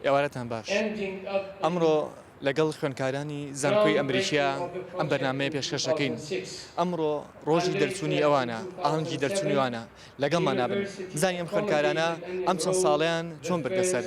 ئێوارەتان باش ئەمڕۆ لەگەڵ خوێندکارانی زانکۆی ئەمریکیا ئەم بەرنامەیە پێشکەشەکەین ئەمڕۆ ڕۆژی دەرچوونی ئەوانە ئاهەنگی دەرچوونیوانە لەگەڵمان نابن بزانین ئەم خوێندکارانە ئەم چەند ساڵیان چۆن بردەسەر.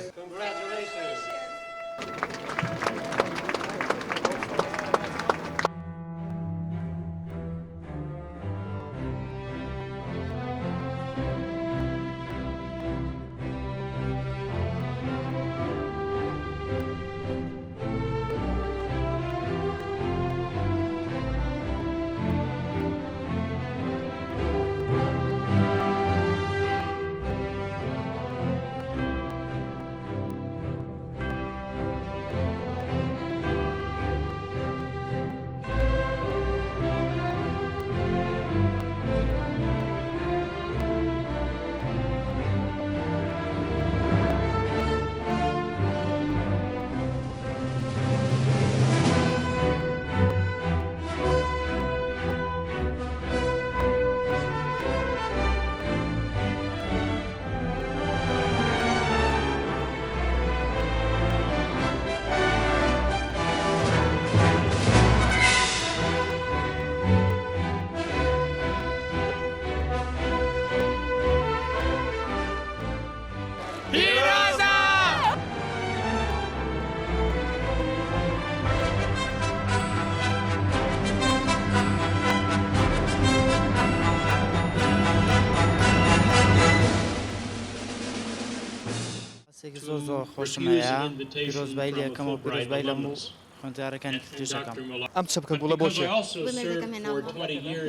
زۆر خۆشمەیە پیرۆزبای لە یەکەم و پیرۆزبای لە هەموو خوێندکارەکانی تریشەکەم ئەم چەپکە گوڵە بۆچێ؟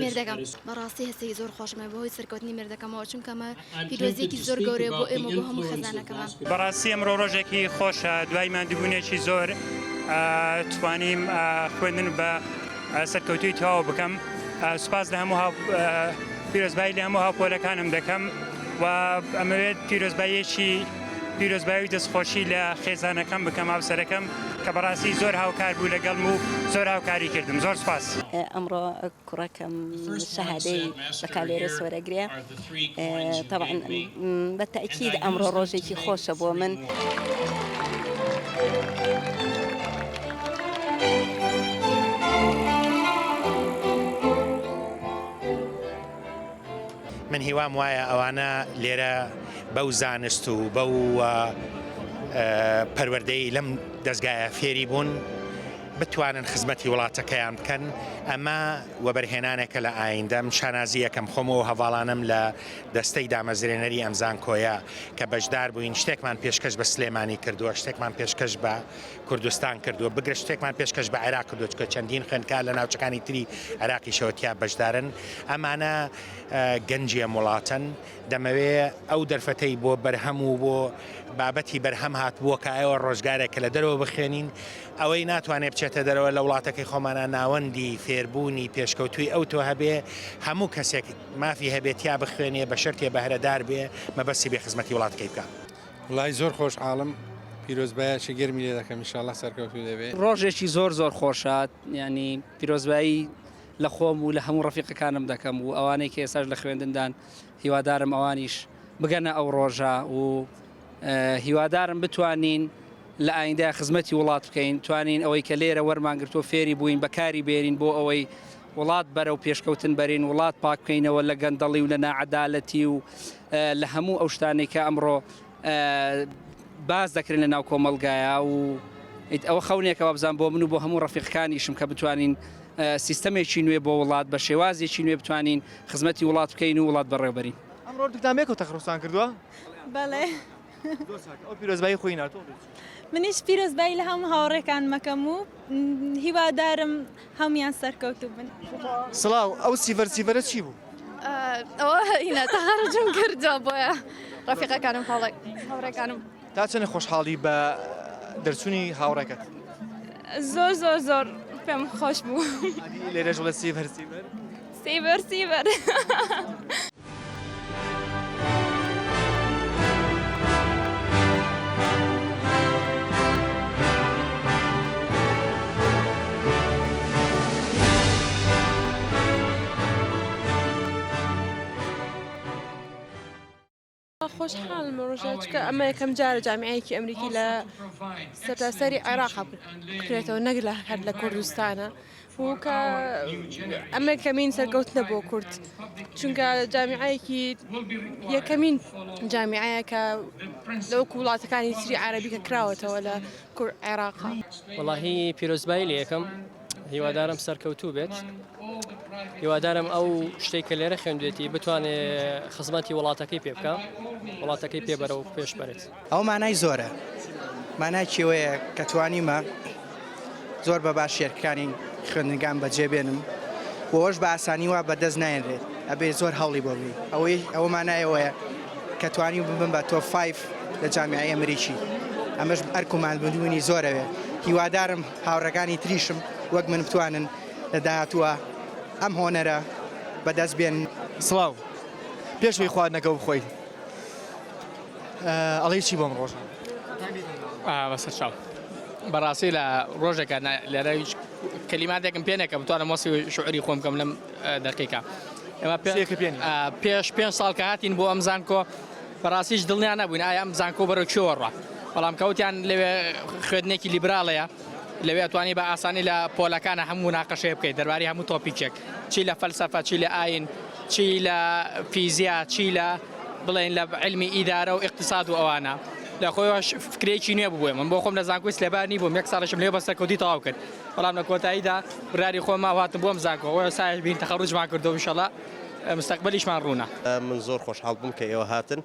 مێردەکەم بەڕاستی هەستێکی زۆر خۆشمە بەهۆی سەرکەوتنی مێردەکەمەوە چونکەمە پیرۆزیەکی زۆر گەورەیە بۆ ئێمە بۆ هەموو خەزانەکەمان. بەڕاستی ئەمڕۆ ڕۆژێکی خۆشە دوای ماندووبوونێکی زۆر توانیم خوێندن بە سەرکەوتوی تەواو بکەم. سوپاس لە هەموو پیرۆزبای لە هەموو هاوپۆلەکانم دەکەم و ئەمەوێت پیرۆزبایی دەستخۆشی لە خێزانەکەم بکەم هاوسەرەکەم کە بەڕاستی زۆر هاوکار بوو لەگەڵم و زۆر هاوکاری کردم. زۆر سوپاس. ئەمڕۆ کوڕەکەم شەهادەی لە کالێرە سوەرەگرێ طبعا بەتەئکید ئەمڕۆ ڕۆژێکی خۆشە بۆ من. من هیوام وایە ئەوانە لێرە بەو زانست و بەو پەروەردەی لەم دەستگایە فێری بوون بتوانن خزمەتی وڵاتەکەیان بکەن. ئەمە وەبەرهێنانێکە لە ئایندەم شانازی یەکەم خۆمەوە هەواڵانم لە دەستەی دامەزرێنەری ئەم زانکۆیە کە بەشدار بووین شتێکمان پێشکەش بە سلێمانی کردووە شتێکمان پێشکەش بە کوردستان کردووە بگرە شتێکمان پێشکەش بە عێراق کردووە کە چەندین خوێندکار لە ناوچەکانی تری عێراقی شەوەتیا بەشدارن. ئەمانە گەنجیە وڵاتن دەمەوێ ئەو دەرفەتەی بۆ بەرهەم و بۆ بابەتی بەرهەم هاتبووە کە ئێوە ڕۆژگارێکە لە دەرەوە بخوێنین ئەوەی ناتوانێت بچێتە دەرەوە لە وڵاتەکەی خۆمانە ناوەندی فێربوونی پێشکەوتوی ئەو تۆ هەبێ هەموو کەسێک مافی هەبێت یا بخوێنێ بە شەرتێ بەهرەدار بێ مەبەستی بێ خزمەتی وڵاتەکەی بکە. وڵای زۆر خۆشحاڵم پیرۆزبایەکی گەرمی لێ دەکەم ئینشاڵڵا سەرکەوتوو دەبێت. ڕۆژێکی زۆر خۆشات ینی پیرۆزبایی لە خۆم و لە هەموو ڕەفیقەکانم دەکەم و ئەوانەی کە ئێساش لە خوێندندان هیوادارم ئەوانیش بگەنە ئەو ڕۆژە و هیوادارم بتوانین لە ئایندە خزمەتی وڵات بکەین توانین ئەوەی کە لێرە وەرمانگرتۆ فێری بووین بەکاری بێرین بۆ ئەوەی وڵات بەرەو پێشکەوتن بەرین وڵات پاک بکەینەوە لە گەندەڵی و لە ناعەدالەتی و لە هەموو ئەو شتانەی کە ئەمڕۆ باز دەکرێن لە ناو کۆمەلگایە و ئەوە خەونێکەوە بزان بۆ من و بۆ هەموو ڕەفیقەکانیشم کە بتوانین سیستەمێکی نوێ بۆ وڵات بە شێوازێکی نوێ بتوانین خزمەتی وڵات بکەین و وڵات بەڕێوەبەرین. ئەمڕۆ دکتامێک و تەخڕوسان کردووە؟ بەڵێ. ئەو پیرۆزبایی خۆی ناتۆ. منیش پیرۆزبایی لە هەموو هاوڕێکان مەکەم و هیوادارم هەمویان سەرکەوتوو بن. سڵاو ئەو سیڤەرە چی بوو؟ ئەوە هینە تەخارجم کردەوە بۆیە ڕەفیقەکانم هاوڕێکانم. تا چەند خۆشحاڵی بە دەرچوونی هاوڕێکت؟ زۆر پێم خۆش بوو. لێرەش بڵێ سیڤەر. خۆشحاڵم ڕۆژە چکە ئەمە یەکەم جارە جامیعەیەکی ئەمریکی لە سەرتاسەری عێراق بکرێتەوە نەک لە هەر لە کوردستانە و کە ئەمە کەمین سەرکەوتنە بۆ کورد چونکە جامیعەیەکی یەکەمین جامیعەیە کە لەوەکو وڵاتەکانی تری عەرەبی کە کراوەتەوە لە عێراقا. وەڵاهی پیرۆزبایی لە یەکەم هیوادارم سەرکەوتوو بێت هیوادارم ئەو شتێک کە لێرە خوێندوێتی بتوانێت خزمەتی وڵاتەکەی پێ بکە وڵاتەکەی پێبەرە و پێش بەرێت ئەو مانای زۆرە مانای کێوەیە کە توانیمە زۆر بە باش شێرکانی خوێندنگان بەجێبێنم بۆش بە ئاسانی وا بەدەست نایێنرێت ئەبێ زۆر هەوڵی بۆ بی ئەوە مانایەوەیە کە توانی ببم بە تۆپ 5 لە جامیعەی ئەمریکی ئەمەش ئەرکومان بندوونی زۆرەوێ هیوادارم هاوڕەکانی تریشم وەک من بتوانن لە داهاتووە ئەم هۆنەرە بەدەست بێن. سڵاو پێشوی خواردنەکە بخۆیت ئەڵێ چی بۆم ڕۆژە بەسەر چاو بەڕاستی لە ڕۆژێکە لێرە کەلیماتێکم پێ نەکە بتوانم وەسی شعوری خۆم بکەم لەم دەقیقە ئێمە پێش 5 ساڵ کە هاتین بۆ ئەم زانکۆ بەڕاستیش دڵنیان نەبووین ئایا ئەم زانکۆ بەرەو کوێوەڕە بەڵام کەوتیان لەوێ خوێندنێکی لیبراڵەیە لەوێ توانی بە ئاسانی لە پۆلەکانە هەموو ناقەشەیە بکەیت دەرباری هەموو تۆپیکێک چی لە فەلسەفە چی لە ئاین چی لە فیزیا چی لە بڵێن لە علمی ئیدارە و اقتصاد و ئەوانە لە خۆیش فکرێکی نوێ ببووێ من بۆ خۆم لە زانکۆی سلێبانی بووم 1 ساڵشم لێ بە سەرکەوتی تەواو کرد بەڵام لە کۆتاییدا براری خۆم هاتم بۆم زانکۆ سایش بین تەخەڕوجمان کردەوە ئینشەڵا مستەقبەلیشمان ڕوونە. من زۆر خۆشحاڵ بووم کە ئێوە هاتن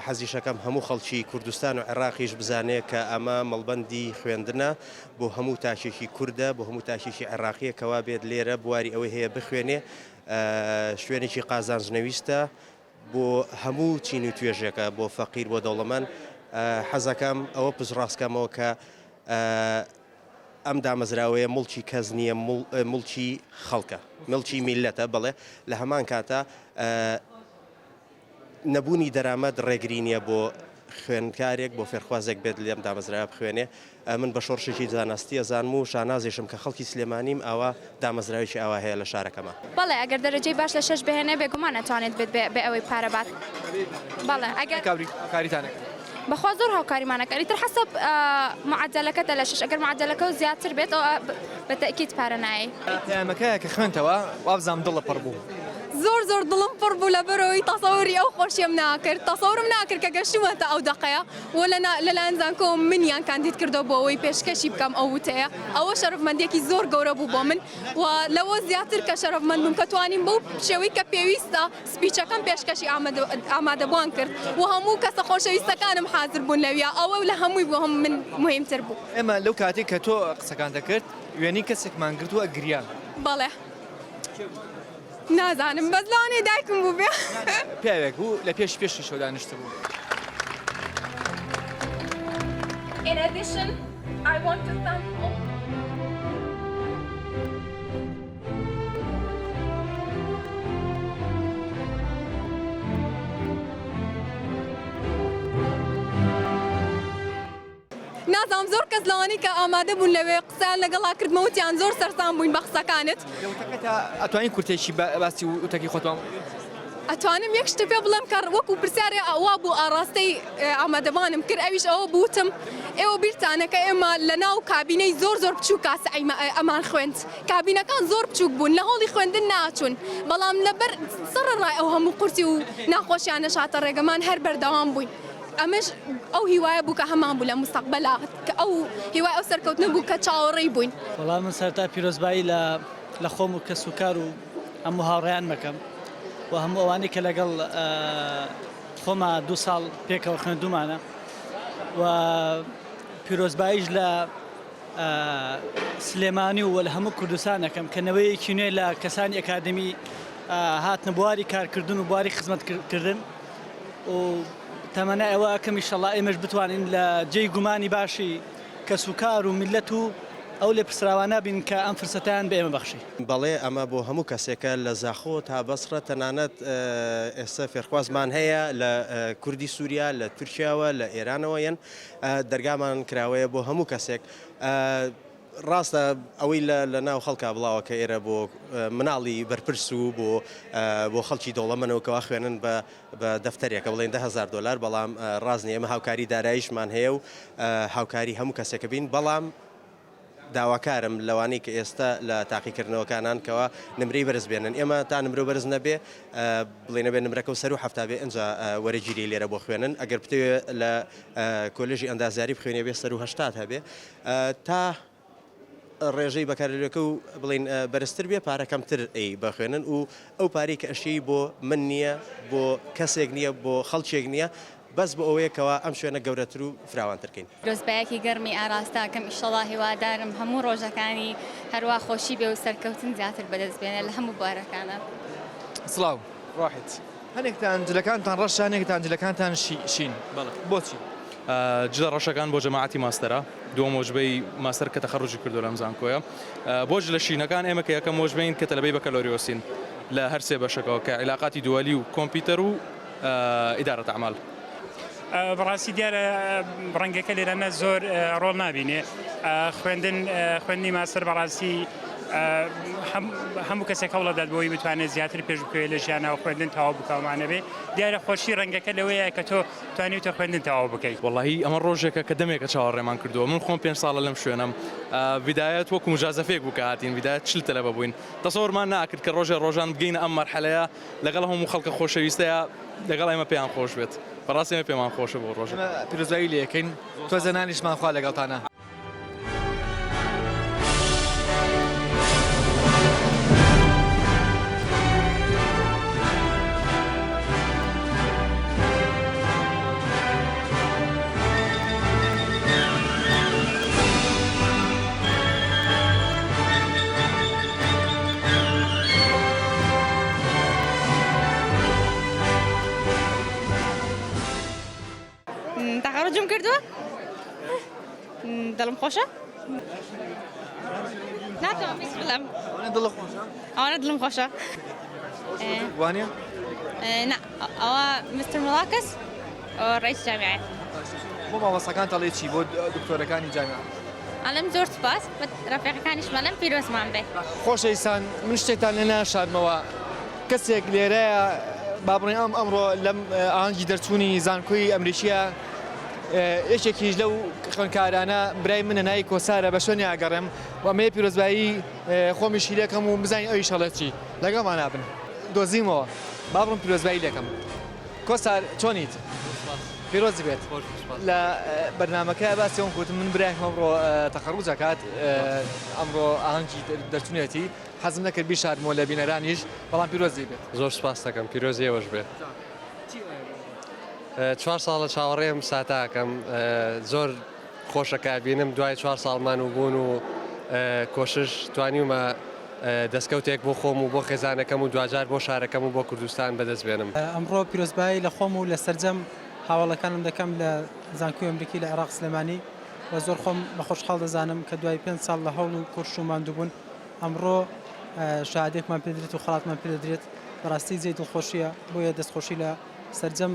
حەزیشەکەم هەموو خەڵکی کوردستان و عێراقیش بزانێت کە ئەمە مەڵبەندی خوێندنە بۆ هەموو تاکێکی کووردە بۆ هەموو تاکێکی عێراقیە کەوا بێت لێرە بواری ئەوەی هەیە بخوێنێ شوێنێکی قازانجنەویستە بۆ هەموو چین و توێژێکە بۆ فەقیر بۆ دەوڵەمەند حەزەکەم ئەوە پزڕاستکەمەوە کە ئەم دامەزراوەیە مڵکی کەس نییە مڵکی خەڵکە مڵکی میلەتە بڵێ لە هەمان کاتە نەبوونی دەرامەت ڕێگری نییە بۆ خوێندکارێک بۆ فێرخوازێک بێت لێم دامەزراوە بخوێنێ من بە شۆڕشێکی زانستی ئەزانم و شانازێشم کە خەڵکی سلێمانیم ئەوە دامەزراوێکی ئەوە هەیە لە شارەکەمە. بەڵێ ئەگەر دەرەجەی باش لە 6 بهێنێ بێگومان نەتوانێت بێت بێ ئەوەی پارە بات. بەڵێ ئەگەر کاریتانەکە بەخوا زۆر هاوکاریمانەکەی تر حەسەب معدلەکەتە لە 6 ئەگەر معدلەکە و زیاتر بێت بەتەکیید پارە نایە. پەیامەکەیە کە خوێنتەوە وابزانم دڵە پڕ بوو. زۆر دڵم پڕ بوو لە بەرەوەی تەسەوری ئەو خۆشیەم ناکرد تەسەورم ناکرد کە گەشتومەتە ئەو دەقەیە و لەلایەن زانکۆ منیان کاندید کردەوە بۆ ئەوەی پێشکەشی بکەم ئەو وتەیە ئەوە شەرەفمەندیەکی زۆر گەورە بوو بۆ من و لەوە زیاتر کە شەرەفمەند بووم کە توانیم بەو شێوەی کە پێویستە سپیچەکەم پێشکەشی ئامادەبوان کرد و هەموو کەسە خۆشەویستەکانم حاضر بوون لەویا ئەوە لە هەمووی بۆ هەم من مهمتر بوو. ئێمە لەو کاتێک کە تۆ قسەکان دەکرد وێنی کەسێکمان گرتووە گریان. بەڵێ نازانم بەس لەوانەیە دایکم بوو بێ پیاوێک بوو لە پێشی شەو دانیشتە بوو. In addition, I want to thank all نازام زۆر کەس لەوانی کە ئامادە بوون لەوێ قسەیان لەگەڵا کردمەوتیان زۆر سەرسام بووین بە قسەکانت. ئەتوانین کورتێکی باسی وتەکی خۆتان ئەتوانم یەک شتە پێ بڵێم کە وەکو پرسیارێ ئەوا بوو ئاڕاستەی ئامادەبانم کرد ئەویش ئەوە بوتم ئێوە بیرتانە کە ئێمە لە ناو کابینەی زۆر بچوو کاسە ئەمان خوێند کابینەکان زۆر بچووک بوون لە هەڵی خوێندن ناچوون بەڵام لەبەر سەرڕای ئەو هەموو قورسی و ناخۆشیانە شاتە ڕێگەمان هەر بەردەوام بووین. ئەمەش ئەو هیوایە بوو کە هەمان بوو لە مستەقبەلا کە ئەو هیوای ئەو سەرکەوتنە بوو کە چاوەڕێی بووین. وەڵام من سەرتا پیرۆزبایی لە خۆم و کەس و کار و هەموو هاوڕێیان مەکەم و هەموو ئەوانەی کە لەگەڵ خۆمە 2 ساڵ پێکەوە خوێندومانە و پیرۆزباییش لە سلێمانی و لە هەموو کوردستانەکەم کە نەوەیەکی نوێ لە کەسانی ئەکادمی هاتنە بواری کارکردن و بواری خزمەتکردن و تەمەنە ئەوە ئەکەم ئینشەڵا ئێمەش بتوانین لە جێی گومانی باشی کەس و کار و میلەت و ئەو لێ پرسراوانە بین کە ئەم فرسەتیان بە ئێمە بەخشی. بەڵێ ئەمە بۆ هەموو کەسێکە لە زاخۆ تا بەسڕە تەنانەت ئێستا فێرخوازمان هەیە لە کوردی سووریا لە تورکیاوە لە ئێرانەوە یەن دەرگامان کراوەیە بۆ هەموو کەسێک ڕاستە ئەوەی لە ناو خەڵکا بڵاوە کە ئێرە بۆ مناڵی بەرپرس و بۆ خەڵکی دەوڵەمەنەوەکەوا خوێنن بە دەفتەرێکە بڵێن $10,000 بەڵام ڕازنی ئێمە هاوکاری داراییشمان هەیە و هاوکاری هەموو کەسێکە بین بەڵام داواکارم لەوانەی کە ئێستا لە تاقیکردنەوەکانان کەەوە نمرەی بەرز بێنن ئێمە تا نمرە بەرز نەبێ بڵێنە بێ نمرەکە و سەر و هەفتا بێ ئەنج وەرەگیری لێرە بۆ خوێنن ئەگەر بتەوێ لە کۆلێژی ئەندازیاری بخوێنێ بێ سەر و هەشتات هەبێ تا ڕێژەی بەکارێکە و بڵین بەرزتر بێ پارەکەمتر بخوێنن و ئەو پارەی کە ئەشی بۆ من نییە بۆ کەسێک نییە بۆ خەڵکێک نییە بەس بۆ ئەوەیەکەوە ئەم شوێنە گەورەتر و فراوانترکەین. ڕۆژبایەکی گەرمی ئاراستاکەم ئیشەڵا هیوادارم هەموو ڕۆژەکانی هەروە خۆشی بێ و سەرکەوتن زیاتر بەدەستبێنێت لە هەموو بوارەکانە. سڵاو ڕاحت هەنێکتان جلەکانتان ڕەش هەنێکتان جلەکانتان شین بۆچی؟ جلە ڕەشەکان بۆ جەماعەتی ماستەرە دووەم وەجبەی ماستەر کە تەخەڕوجی کردو لەم زانکۆیە بۆ جلە شینەکان ئێمە کە یەکەم وەجبەین کە تەلەبەی بەکەلۆریۆسین لە هەر سێ بەشەکەەوە کە عیلاقاتی دووەلی و کۆمپیوتەر و ئیدارەت ئەعمال. بەڕاستی دیارە ڕەنگەکە لێرەنە زۆر ڕۆڵ نابینێ خوێندنی ماستەر بەڕاستی هەموو کەسێک هەوڵەدات بۆی بتوانێت زیاتر پێش بکەوێت لە ژیانەوە خوێندن تەواو بکەومانە بێ دیارە خۆشی ڕەنگەکە لەوەیە کە تۆ توانیتە خوێندن تەواو بکەیت. وەڵاهی ئەمە ڕۆژێکە کە دەمێکە چاوەڕێمان کردووە من خۆم 5 ساڵە لەم شوێنم ڤیدایەت وەکو مجازەفێک بوو کە هاتین ڤیدایەت چل تەلەبە بووین تەسەوڕمان ناکرد کە ڕۆژان بگەینە ئەم مەرحەلەیە لەگەڵ هەموو خەڵکە خۆشەویستەیە لەگەڵ ئێمە پێیان خۆش بێت بەڕاستی ئێمە پێمان خۆشە بۆ ڕۆژ پیرۆزبایی لەکەین تۆ زەنانیشمان خوا لەگەڵتانە. تەخەڕوجم کردووە؟ دڵم خۆشە؟ ناتوانم هیچ بڵێم. ئەوانە دڵم خۆشە. وانە؟ نا ئەوە مستر مڵاکەس ڕئیس جامیعەیە. بۆ مامۆستاکان تەڵێ چی بۆ دکتۆرەکانی جامیعە؟ ئەڵێم زۆر سوپاس بە ڕەفیقەکانیش مەڵێم پیرۆزمان بێ. خۆشەویستان من شتێکتان لێ ناشادمەوە کەسێک لێرەیە با بڵێن ئەمڕۆ لەم ئاهەنگی دەرچوونی زانکۆی ئەمریکیە یەکێکیش لەو خوێندکارانە برای منە نای کۆسارە بە شوێنی ئاگەڕێم و ئەمەیە پیرۆزبایی خۆمیشی لێکەم و بزانین ئەوی شەڵەتی لەگەڵمان نابن دۆزیمەوە با بڕم پیرۆزبایی لێکەم. کۆسار چۆنیت؟ پیرۆزی بێت لە بەرنامەکە باسی ئەوم کوتم من برایەکم ئەمڕۆ تەخەڕوج ئەکات ئەمڕۆ ئاهەنگی دەرچوونێتی حەزم نەکرد بیشارمەوە لە بینەرانیش بەڵام پیرۆزی بێت. زۆر سپاس دەکەم پیرۆزی ئێوەش بێت. 4 ساڵە چاوەڕێم ساتاکەم زۆر خۆشەکە بینم دوای 4 ساڵمان و بوون و کۆشش توانیمە دەستکەوتێک بۆ خۆم و بۆ خێزانەکەم و دوجار بۆ شارەکەم و بۆ کوردستان بەدەست بێنم. ئەمڕۆ پیرۆزبایی لە خۆم و لە سەرجەم هاوڵەکانم دەکەم لە زانکۆی ئەمریکی لە عێراق سلێمانی و زۆر خۆم بە خۆشحاڵ دەزانم کە دوای 5 ساڵ لە هەوڵ و کورش و ماندووبوون ئەمڕۆ شادێکمان پێدرێت و خەڵاتمان پێدرێت بەڕاستی جێی دڵخۆشیە بۆیە دەستخۆشی لە سەرجەم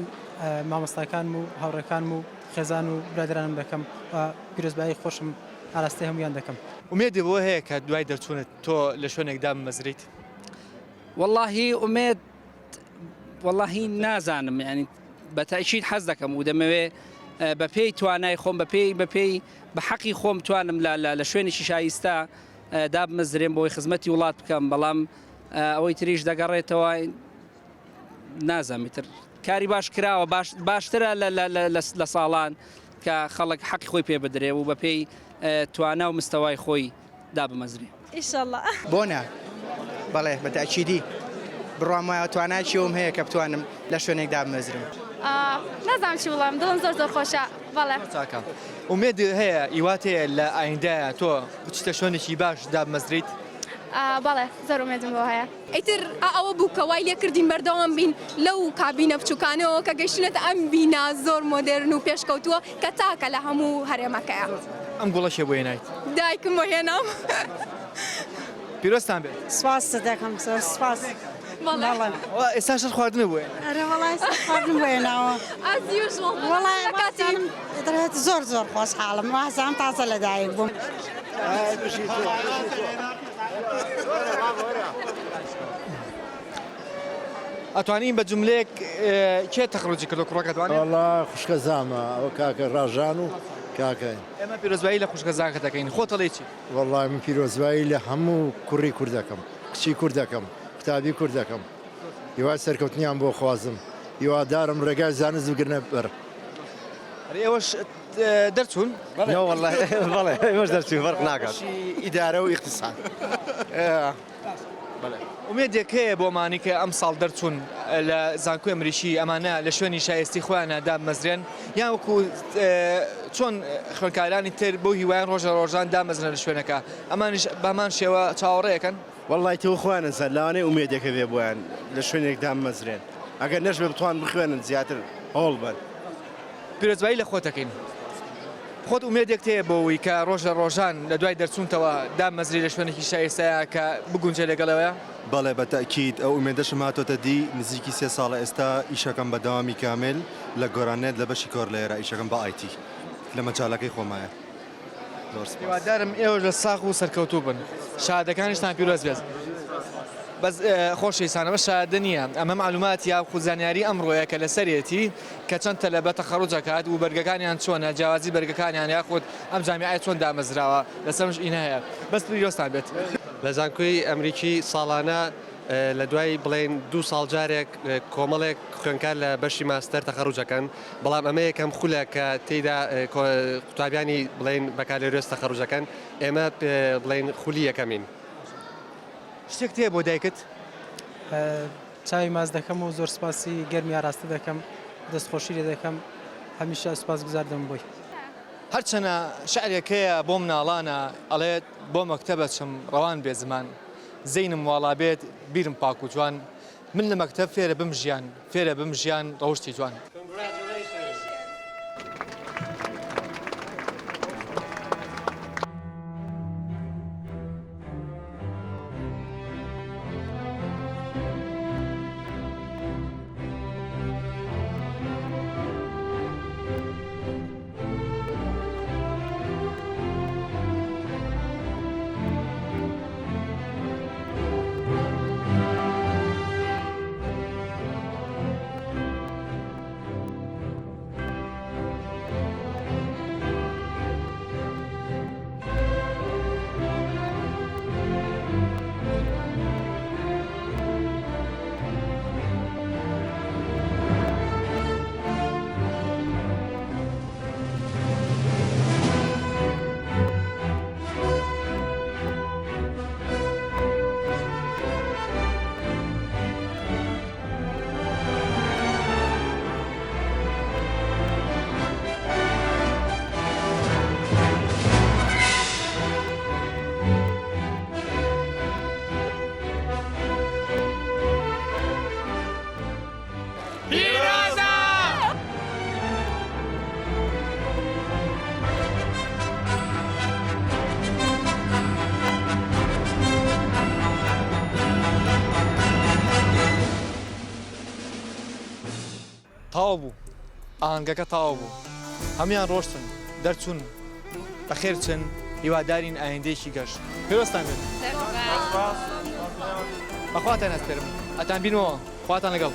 مامۆستاکانم و هاوڕێکانم و خێزان و برادرانم دەکەم و پیرۆزبایی خۆشم ئاراستی هەمویان دەکەم. ومێدی بۆ هەیە کە دوای دەرچوونت تۆ لە شوێنێکدا بمەزریت؟ واللهی ئومێد واللهی نازانم ینی بەتاکید حەز دەکەم و دەمەوێ بە پێی توانای خۆم بە حەقی خۆم توانم لە شوێنێکی شایستە دابمەزرێن بۆی خزمەتی وڵات بکەم بەڵام ئەوەی تریش دەگەڕێتەوە نازانیتر کاری باش کراوە باشترە لە ساڵان کە خەڵک حەقی خۆی پێ بدرێ و بە پێی توانە و مستەوای خۆی دابمەزرێ. ئیشەڵڵا بۆنە بەڵێ بەتاکیدی بڕوام وایە توانای چیوم هەیە کە بتوانم لە شوێنێک دابمەزرم. نازانم چی بڵێم دڵم زۆر خۆشە بەڵێ. ومێد هەیە ئیوات هەیە لە ئایندایە تۆ بچیتە شوێنێکی باش دابمەزریت؟ بەڵێ زۆر ئومێدم بۆ هەیە. ئیتر ئەوە بوو کە وای لێکردین بەردەوام بین لەو کابینە بچووکانەوە کە گەیشتنێتە ئەم بینە زۆر مۆدرن و پێشکەوتووە کە تاکە لە هەموو هەرێمەکەیە. ئەم گوڵەشێ بۆ هێنایت؟ دایکم بۆ هێنام. پیرۆزتان بێت. سپاس دەکەم زۆر سپاس. ئێستا شەر خواردنە بووە ئەرە وەڵای خواردن بێنەوە as usual وەڵای دەرێت زۆر زۆر خۆشحاڵم وازان تازە لەدایک بووم ئەتوانین بە جملەیەک کێ تەخڕۆجی کردو کوڕەکە توانێت وەڵا خوشکە زامە ئەوە کاکە ڕاژان و کاکەین ئێمە پیرۆزبایی لە خوشکە زاکە دەکەین خۆتەڵێ چی وەڵای من پیرۆزبایی لە هەموو کوڕی کوردەکەم کچی کوردەکەم قوتابی کوردەکەم هیوای سەرکەوتنیان بۆ خوازم هیوادارم ڕێگای زانست بگرنە بەر ئێوەش دەرچوون بەڵێ ئێوەش دەرچوون فەرق ناکات ئیدارە و ئیقتصاد ومێدێک هەیە بۆمانی کە ئەم ساڵ دەرچوون لە زانکۆی ئەمریکی ئەمانە لە شوێنی شایستی خۆیانە دامەزرێن یان وەکو چۆن خوێندکارانی تر بۆ هیوایان ڕۆژە ڕۆژان دامەزرێن لە شوێنەکە ئەمانیش بەمان شێوە چاوەڕێیەکەن وەڵای تۆ خوانە سەر لەوانێ ئومێدێکە بێ بۆیان لە شوێنێک دامەزرێن ئەگەر نەش بێ بتوان بخوێنن زیاتر هەوڵ بن پیرۆزبایی لە خۆتەکەین خۆت ئومێدێک تەیە بۆەوەی کە ڕۆژە ڕۆژان لە دوای دەرچوونتەوە دامەزری لە شوێنێکی شایستەیە کە بگونجێ لەگەڵەوەیە بەڵێ بەتەکیید ئەو ئومێدەشم هاتۆتە دی نزیکی 3 ساڵە ئێستا ئیشەکەم بەداوامی کامل لە گۆرانێت لە بەشی کۆرلێرە ئیشەکەم بە ئایتی لە مەجاالەکەی خۆمایە هیوادارم ئێوە لە ساغ و سەرکەوتوو بن شادەکانیشتان پیرۆز بێت بەس خۆشەویستانەوە شادە نییە ئەمە معلومات یا خوزانیاری ئەمڕۆیە کە لەسەرێتی کە چەند تەلەبە تەخەڕوجەکات و بەرگەکانیان چۆنە جیاوازی بەرگەکانیان یاخود ئەم جامیعە چۆن دامەزراوە لەسەرش ئینە هەیە بەس پیرۆستان بێت لە زانکۆی ئەمریکی ساڵانە لە دوای بڵێن 2 ساڵ جارێک کۆمەڵێک خوێنکار لە بەشی ماستەر تەخەڕوجەکەن بەڵام ئەمە یەکەم خولە کە تێیدا قوتابیانی بڵێن بەکالێرۆست تەخەڕوجەکەن ئێمە بڵێن خولی یەکەمین شتێک تێ بۆ دایکت چاوی ماز دەکەم و زۆر سپاسی گەرمی ئاراستە دەکەم دەستخۆشی لێ دەکەم هەمیشە سپاس گوزاردەم بۆی هەرچەنە شعرێکەیە بۆم ناڵانە ئەڵێت بۆ مەکتەبە چم ڕەوان بێ زمان زەینم واڵا بێت بیرم پاک و جوان من لە مەکتەب فێرە بم ژیان فێرە بم ژیان ڕەوشتی جوان تاو بوو ئاهەنگەکە تاو بوو هەمویان ڕۆشتن دەرچوون بەخێر چن هیوادارین ئایندەیەکی گەشت پێوەستان بێت بەخواتان هەستێرم ئەتان بینەوە خواتان لەگەڵ